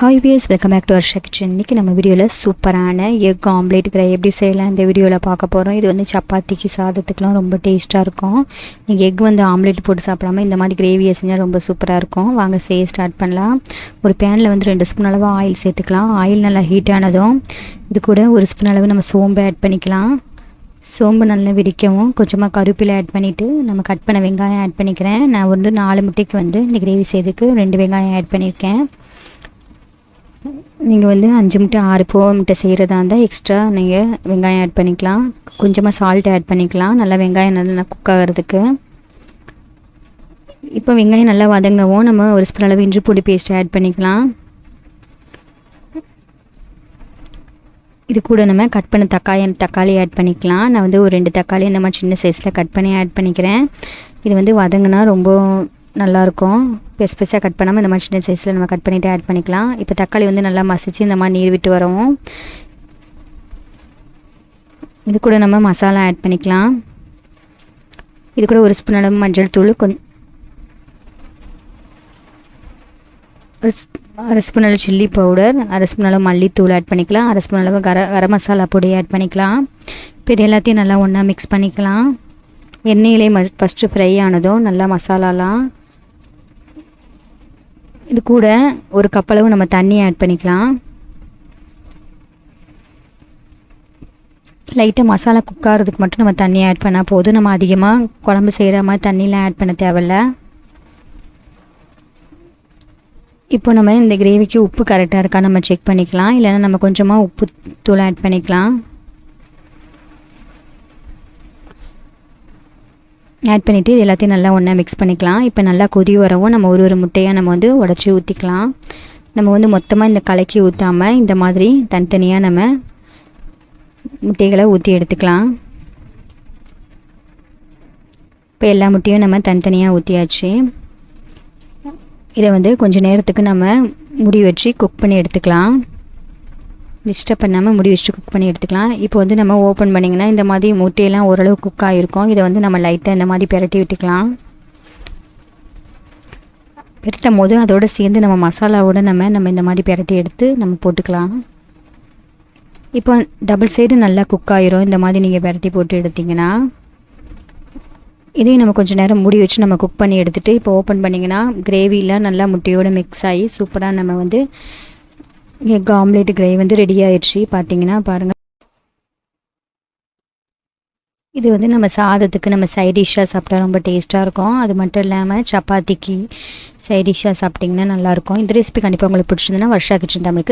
Hi viewers, welcome back to Varsha kitchen. இன்றைக்கி நம்ம வீடியோவில் சூப்பரான எக் ஆம்லேட் கிரே எப்படி செய்யலாம் இந்த வீடியோவில் பார்க்க போகிறோம். இது வந்து சப்பாத்திக்கு சாதத்துக்குலாம் ரொம்ப டேஸ்ட்டாக இருக்கும். நீங்கள் எக் வந்து ஆம்லேட் போட்டு சாப்பிடாம இந்த மாதிரி கிரேவியை செஞ்சால் ரொம்ப சூப்பராக இருக்கும். வாங்க செய்ய ஸ்டார்ட் பண்ணலாம். ஒரு பேனில் வந்து 2 ஸ்பூன் அளவு ஆயில் சேர்த்துக்கலாம். ஆயில் நல்லா ஹீட் ஆனதும் இது கூட 1 ஸ்பூன் அளவு நம்ம சோம்பு ஆட் பண்ணிக்கலாம். சோம்பு நல்லா வெடிக்கவும் கொஞ்சமாக கருவேப்பிலை ஆட் பண்ணிவிட்டு நம்ம கட் பண்ண வெங்காயம் ஆட் பண்ணிக்கிறேன். நான் வந்து 4 முட்டைக்கு வந்து இந்த கிரேவி செய்யறதுக்கு 2 வெங்காயம் ஆட் பண்ணியிருக்கேன். நீங்கள் வந்து 5 முட்டை 6 முட்டை செய்கிறதா இருந்தால் எக்ஸ்ட்ரா நீங்கள் வெங்காயம் ஆட் பண்ணிக்கலாம். கொஞ்சமாக சால்ட் ஆட் பண்ணிக்கலாம், நல்லா வெங்காயம் நல்லா குக் ஆகிறதுக்கு. இப்போ வெங்காயம் நல்லா வதங்கவும் நம்ம 1 ஸ்பூன் அளவு இஞ்சி பூண்டு பேஸ்ட் ஆட் பண்ணிக்கலாம். இது கூட நம்ம கட் பண்ண தக்காளி ஆட் பண்ணிக்கலாம். நான் வந்து ஒரு 2 தக்காளி இந்த மாதிரி சின்ன சைஸில் கட் பண்ணி ஆட் பண்ணிக்கிறேன். இது வந்து வதங்கினா ரொம்ப நல்லாயிருக்கும். பெருசாக கட் பண்ணாமல் இந்த மாதிரி சின்ன சைஸில் நம்ம கட் பண்ணிவிட்டு ஆட் பண்ணிக்கலாம். இப்போ தக்காளி வந்து நல்லா மசிச்சு இந்த மாதிரி நீர் விட்டு வரவும் இது கூட நம்ம மசாலா ஆட் பண்ணிக்கலாம். இது கூட 1 ஸ்பூன் அளவு மஞ்சள் தூள், அரை ஸ்பூன் அளவு சில்லி பவுடர், அரை ஸ்பூன் அளவு மல்லித்தூள் ஆட் பண்ணிக்கலாம். அரை ஸ்பூன் அளவு கரம் மசாலா பொடி ஆட் பண்ணிக்கலாம். இப்போ இது எல்லாத்தையும் நல்லா ஒன்றா மிக்ஸ் பண்ணிக்கலாம். எண்ணெயிலே ஃபஸ்ட்டு ஃப்ரை ஆனதும் நல்லா மசாலாலாம் இது கூட 1 கப் அளவு நம்ம தண்ணி ஆட் பண்ணிக்கலாம். லைட்டாக மசாலா குக் ஆகிறதுக்கு மட்டும் நம்ம தண்ணி ஆட் பண்ணால் போதும். நம்ம அதிகமாக குழம்பு செய்கிற மாதிரி தண்ணியெலாம் ஆட் பண்ண தேவையில்ல. இப்போ நம்ம இந்த கிரேவிக்கு உப்பு கரெக்டாக இருக்கா நம்ம செக் பண்ணிக்கலாம். இல்லைன்னா நம்ம கொஞ்சமாக உப்பு தூள் ஆட் பண்ணிக்கலாம். ஆட் பண்ணிவிட்டு இது எல்லாத்தையும் நல்லா ஒன்றா மிக்ஸ் பண்ணிக்கலாம். இப்போ நல்லா கொதி வரவும் நம்ம ஒரு முட்டையாக நம்ம வந்து உடச்சி ஊற்றிக்கலாம். நம்ம வந்து மொத்தமாக இந்த கலக்கி ஊற்றாமல் இந்த மாதிரி தனித்தனியாக நம்ம முட்டைகளை ஊற்றி எடுத்துக்கலாம். இப்போ எல்லா முட்டையும் நம்ம தனித்தனியாக ஊற்றியாச்சு. இதை வந்து கொஞ்சம் நேரத்துக்கு நம்ம முடி வச்சு குக் பண்ணி எடுத்துக்கலாம். டிஸ்டர்ப் பண்ணாமல் முடி வச்சுட்டு குக் பண்ணி எடுத்துக்கலாம். இப்போ வந்து நம்ம ஓப்பன் பண்ணிங்கன்னா இந்த மாதிரி முட்டையெல்லாம் ஓரளவு குக் ஆகிருக்கும். இதை வந்து நம்ம லைட்டாக இந்த மாதிரி பிரட்டி விட்டுக்கலாம். பிரட்டும் போது அதோடு சேர்ந்து நம்ம மசாலாவோடு நம்ம இந்த மாதிரி பிரட்டி எடுத்து நம்ம போட்டுக்கலாம். இப்போ டபுள் சைடு நல்லா குக் ஆகிரும். இந்த மாதிரி நீங்கள் பிரட்டி போட்டு எடுத்திங்கன்னா இதையும் நம்ம கொஞ்சம் நேரம் மூடி வச்சு நம்ம குக் பண்ணி எடுத்துகிட்டு இப்போ ஓப்பன் பண்ணிங்கன்னா கிரேவிலாம் நல்லா முட்டையோடு மிக்ஸ் ஆகி சூப்பராக நம்ம வந்து எக் ஆம்லேட் கிரேவி வந்து ரெடி ஆயிடுச்சு. பார்த்தீங்கன்னா பாருங்கள், இது வந்து நம்ம சாதத்துக்கு நம்ம சைட் டிஷ்ஷாக சாப்பிட்டா ரொம்ப டேஸ்ட்டாக இருக்கும். அது மட்டும் இல்லாமல் சப்பாத்திக்கு சைட் டிஷ்ஷாக சாப்பிட்டிங்கன்னா நல்லாயிருக்கும். இந்த ரெசிபி கண்டிப்பாக உங்களுக்கு பிடிச்சிருந்ததுன்னா வர்ஷா கிச்சன் தமிழுக்கு